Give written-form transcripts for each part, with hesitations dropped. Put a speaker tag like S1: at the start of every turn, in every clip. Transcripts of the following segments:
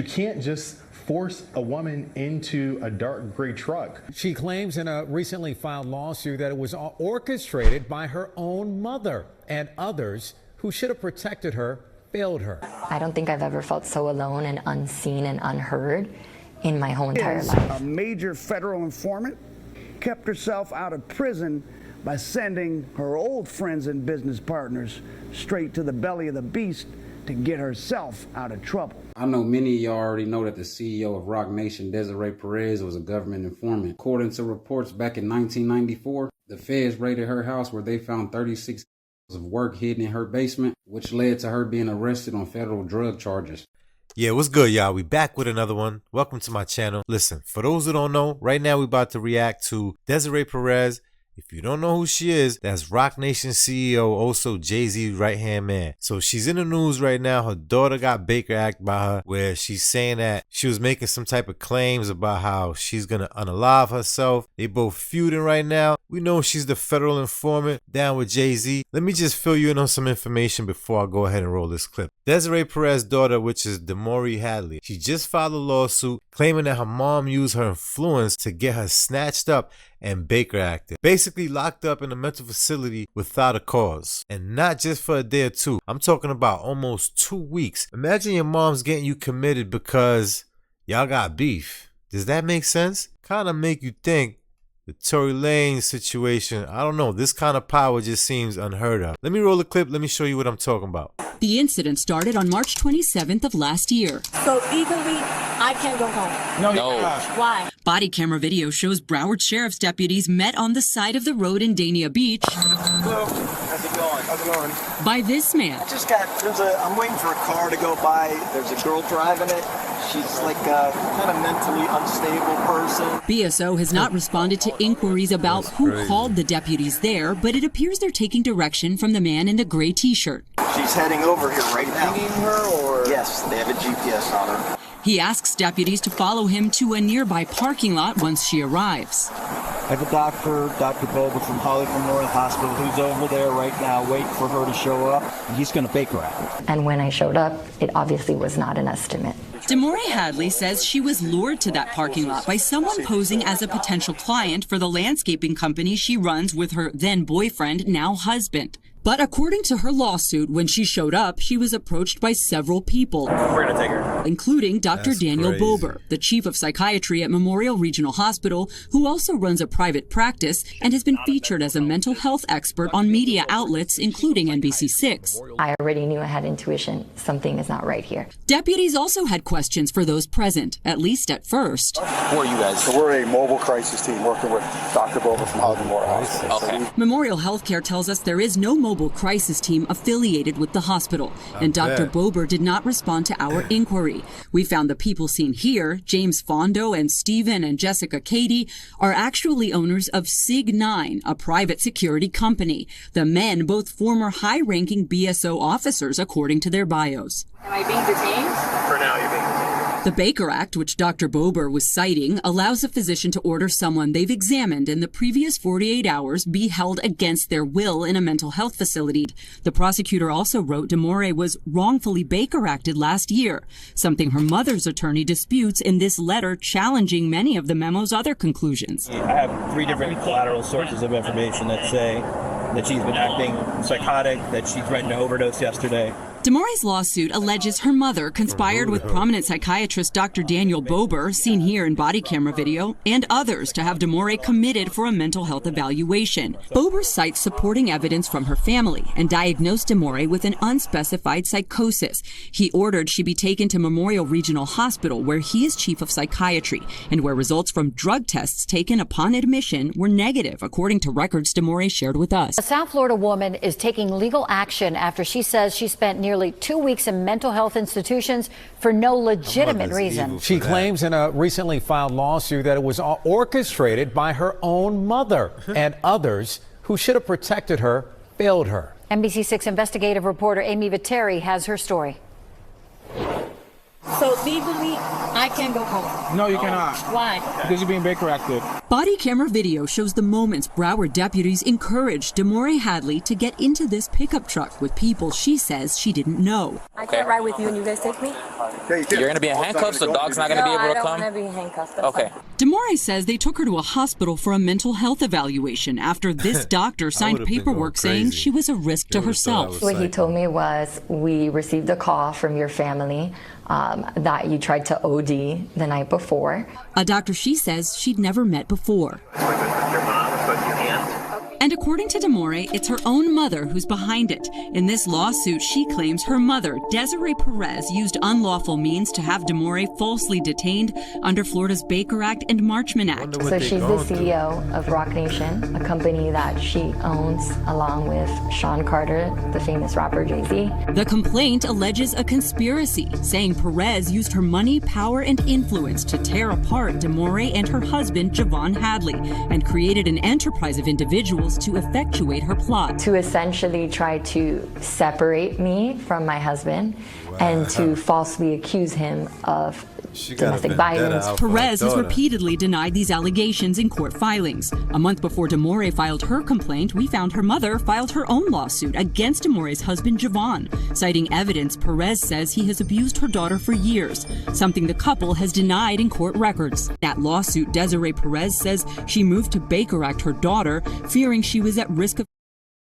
S1: You can't just force a woman into a dark gray truck.
S2: She claims in a recently filed lawsuit that it was all orchestrated by her own mother, and others who should have protected her failed her.
S3: I don't think I've ever felt so alone and unseen and unheard in my whole entire life.
S4: A major federal informant kept herself out of prison by sending her old friends and business partners straight to the belly of the beast to get herself out of trouble.
S5: I know many of y'all already know that the CEO of Rock Nation, Desiree Perez, was a government informant. According to reports back in 1994, the feds raided her house where they found 36 of work hidden in her basement, which led to her being arrested on federal drug charges.
S6: Yeah, what's good, y'all? We back with another one. Welcome to my channel. Listen, for those who don't know, right now we about to react to Desiree Perez. If you don't know who she is, that's Rock Nation CEO, also Jay-Z's right-hand man. So she's in the news right now. Her daughter got Baker Act by her, where she's saying that she was making some type of claims about how she's going to unalive herself. They both feuding right now. We know she's the federal informant down with Jay-Z. Let me just fill you in on some information before I go ahead and roll this clip. Desiree Perez's daughter, which is Demoree Hadley, she just filed a lawsuit claiming that her mom used her influence to get her snatched up and Baker acted. Basically locked up in a mental facility without a cause. And not just for a day or two. I'm talking about almost 2 weeks. Imagine your mom's getting you committed because y'all got beef. Does that make sense? Kind of make you think the Tory Lanez situation, I don't know, this kind of power just seems unheard of. Let me roll the clip, let me show you what I'm talking about.
S7: The incident started on March 27th of last year.
S8: So legally, I can't go home.
S9: No.
S8: Why?
S7: Body camera video shows Broward Sheriff's deputies met on the side of the road in Dania Beach.
S9: Hello. How's it going? How's it going?
S7: By this man.
S9: I'm waiting for a car to go by. There's a girl driving it. She's like a kind of mentally unstable person.
S7: BSO has not responded to inquiries about who called the deputies there, but it appears they're taking direction from the man in the gray t-shirt.
S9: She's heading over here right now. Pinging her or? Yes, they have a GPS on her.
S7: He asks deputies to follow him to a nearby parking lot once she arrives.
S10: I have a doctor, Dr. Boba from Hadley Memorial Hospital, who's over there right now waiting for her to show up, and he's going to Baker Act.
S3: And when I showed up, it obviously was not an estimate.
S7: Demoree Hadley says she was lured to that parking lot by someone posing as a potential client for the landscaping company she runs with her then boyfriend, now husband. But according to her lawsuit, when she showed up, she was approached by several people.
S9: We're going to take her.
S7: Including Dr. Daniel Bober, the chief of psychiatry at Memorial Regional Hospital, who also runs a private practice and has been featured as a mental health expert on media outlets, including NBC6.
S3: I already knew I had intuition. Something is not right here.
S7: Deputies also had questions for those present, at least at first.
S9: Who are you guys?
S11: So we're a mobile crisis team working with Dr. Boba from Hadley Memorial Hospital.
S9: Okay.
S7: Memorial Healthcare tells us there is no mobile crisis team affiliated with the hospital, and Dr. Bober did not respond to our inquiry. We found the people seen here, James Fondo and Stephen and Jessica Cady, are actually owners of Sig9, a private security company. The men, both former high-ranking BSO officers, according to their bios.
S8: Am I being detained?
S9: For now, you're being detained.
S7: The Baker Act, which Dr. Bober was citing, allows a physician to order someone they've examined in the previous 48 hours be held against their will in a mental health facility. The prosecutor also wrote Demoree was wrongfully Baker Acted last year, something her mother's attorney disputes in this letter challenging many of the memo's other conclusions.
S10: I have 3 different collateral sources of information that say that she's been acting psychotic, that she threatened to overdose yesterday.
S7: Demoree's lawsuit alleges her mother conspired with prominent psychiatrist Dr. Daniel Bober, seen here in body camera video, and others to have Demoree committed for a mental health evaluation. Bober cites supporting evidence from her family and diagnosed Demoree with an unspecified psychosis. He ordered she be taken to Memorial Regional Hospital, where he is chief of psychiatry, and where results from drug tests taken upon admission were negative, according to records Demoree shared with us.
S12: A South Florida woman is taking legal action after she says she spent nearly 2 weeks in mental health institutions for no legitimate reason.
S2: She claims in a recently filed lawsuit that it was all orchestrated by her own mother, and others who should have protected her failed her.
S12: NBC6 investigative reporter Amy Viteri has her story.
S8: So legally, I can't go home.
S10: No, you cannot.
S8: Why?
S10: Because you're being Baker Acted.
S7: Body camera video shows the moments Broward deputies encouraged Demoree Hadley to get into this pickup truck with people she says she didn't know.
S8: I can't ride with you and you guys take me?
S13: You're going to be in handcuffs, so dog's not going to be able to come?
S8: No, I don't want to be handcuffed.
S13: Okay.
S7: Demoree says they took her to a hospital for a mental health evaluation after this doctor signed paperwork saying she was a risk to herself.
S3: What he told me was, we received a call from your family that you tried to OD the night before.
S7: A doctor she says she'd never met before. And according to Demoree, it's her own mother who's behind it. In this lawsuit, she claims her mother, Desiree Perez, used unlawful means to have Demoree falsely detained under Florida's Baker Act and Marchman Act.
S3: So she's the CEO of Rock Nation, a company that she owns along with Sean Carter, the famous rapper Jay-Z.
S7: The complaint alleges a conspiracy, saying Perez used her money, power, and influence to tear apart Demoree and her husband, Javon Hadley, and created an enterprise of individuals to effectuate her plot.
S3: To essentially try to separate me from my husband and to falsely accuse him of domestic violence.
S7: Perez has repeatedly denied these allegations in court filings. A month before Demoree filed her complaint, we found her mother filed her own lawsuit against Demoree's husband, Javon, citing evidence Perez says he has abused her daughter for years, something the couple has denied in court records. That lawsuit, Desiree Perez says she moved to Baker Act her daughter, fearing she was at risk of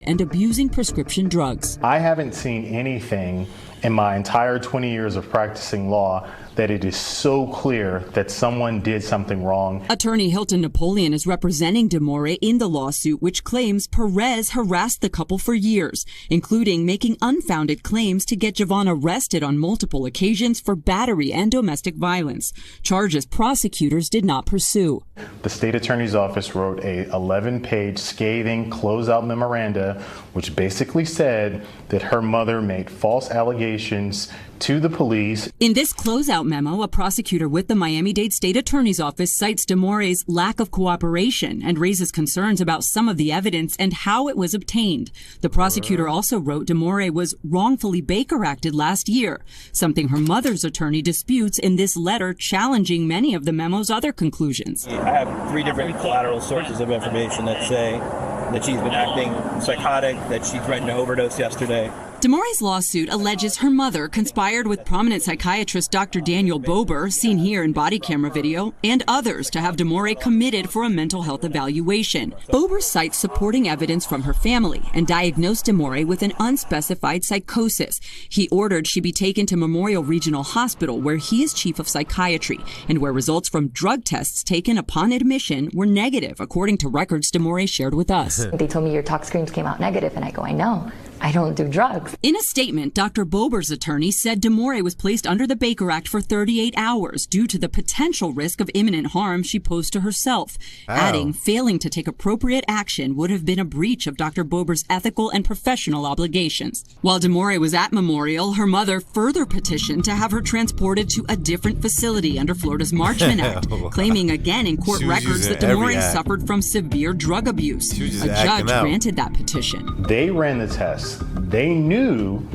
S7: and abusing prescription drugs.
S1: I haven't seen anything in my entire 20 years of practicing law that it is so clear that someone did something wrong.
S7: Attorney Hilton Napoleon is representing Demoree in the lawsuit, which claims Perez harassed the couple for years, including making unfounded claims to get Javon arrested on multiple occasions for battery and domestic violence, charges prosecutors did not pursue.
S1: The state attorney's office wrote a 11-page scathing closeout memoranda, which basically said that her mother made false allegations to the police.
S7: In this closeout memo, a prosecutor with the Miami-Dade State Attorney's Office cites Demoree's lack of cooperation and raises concerns about some of the evidence and how it was obtained. The prosecutor also wrote Demoree was wrongfully Baker Acted last year, something her mother's attorney disputes in this letter, challenging many of the memo's other conclusions.
S10: I have 3 different collateral sources of information that say that she's been acting psychotic, that she threatened to overdose yesterday.
S7: Demoree's lawsuit alleges her mother conspired with prominent psychiatrist Dr. Daniel Bober, seen here in body camera video, and others to have Demoree committed for a mental health evaluation. Bober cites supporting evidence from her family and diagnosed Demoree with an unspecified psychosis. He ordered she be taken to Memorial Regional Hospital, where he is chief of psychiatry, and where results from drug tests taken upon admission were negative, according to records Demoree shared with us.
S3: They told me your tox screens came out negative, and I go, I know. I don't do drugs.
S7: In a statement, Dr. Bober's attorney said Demoree was placed under the Baker Act for 38 hours due to the potential risk of imminent harm she posed to herself, adding failing to take appropriate action would have been a breach of Dr. Bober's ethical and professional obligations. While Demoree was at Memorial, her mother further petitioned to have her transported to a different facility under Florida's Marchman Act, claiming again in court records that Demoree suffered from severe drug abuse. A judge granted that petition.
S1: They ran the test. They knew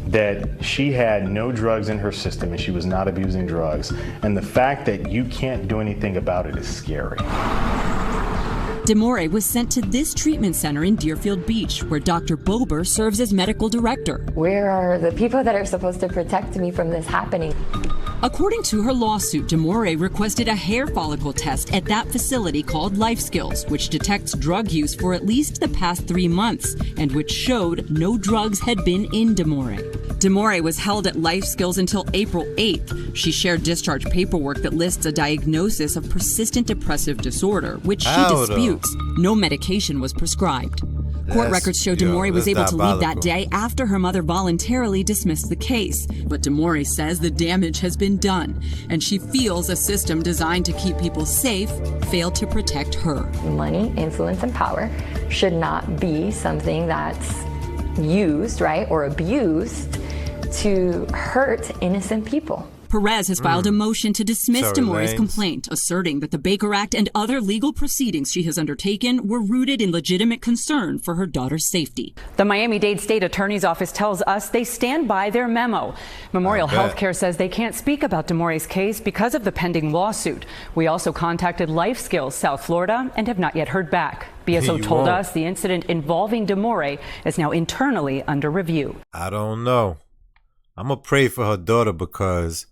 S1: that she had no drugs in her system and she was not abusing drugs. And the fact that you can't do anything about it is scary.
S7: Demoree was sent to this treatment center in Deerfield Beach, where Dr. Bober serves as medical director.
S3: Where are the people that are supposed to protect me from this happening?
S7: According to her lawsuit, Demoree requested a hair follicle test at that facility called Life Skills, which detects drug use for at least the past 3 months, and which showed no drugs had been in Demoree. Demoree was held at Life Skills until April 8th. She shared discharge paperwork that lists a diagnosis of persistent depressive disorder, which she disputes. No medication was prescribed. Court records show Demoree was able to leave that day after her mother voluntarily dismissed the case. But Demoree says the damage has been done, and she feels a system designed to keep people safe failed to protect her.
S3: Money, influence, and power should not be something that's used, right, or abused to hurt innocent people.
S7: Perez has filed a motion to dismiss
S6: Sorry,
S7: Demoree's
S6: Lanes.
S7: complaint, asserting that the Baker Act and other legal proceedings she has undertaken were rooted in legitimate concern for her daughter's safety.
S14: The Miami-Dade State Attorney's Office tells us they stand by their memo. Memorial Healthcare says they can't speak about Demoree's case because of the pending lawsuit. We also contacted Life Skills South Florida and have not yet heard back. BSO
S6: You
S14: told
S6: won't.
S14: us the incident involving Demoree is now internally under review.
S6: I don't know. I'm going to pray for her daughter because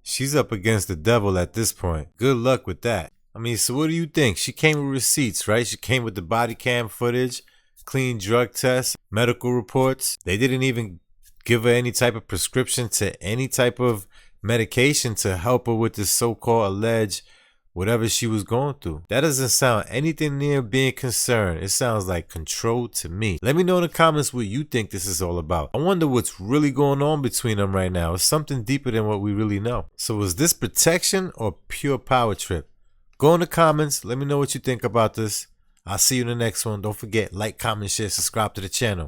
S6: she's up against the devil at this point. Good luck with that. I mean, so what do you think? She came with receipts, right? She came with the body cam footage, clean drug tests, medical reports. They didn't even give her any type of prescription to any type of medication to help her with this so-called alleged whatever she was going through. That doesn't sound anything near being concerned. It sounds like control to me. Let me know in the comments what you think this is all about. I wonder what's really going on between them right now. It's something deeper than what we really know. So is this protection or pure power trip? Go in the comments. Let me know what you think about this. I'll see you in the next one. Don't forget, like, comment, share, subscribe to the channel.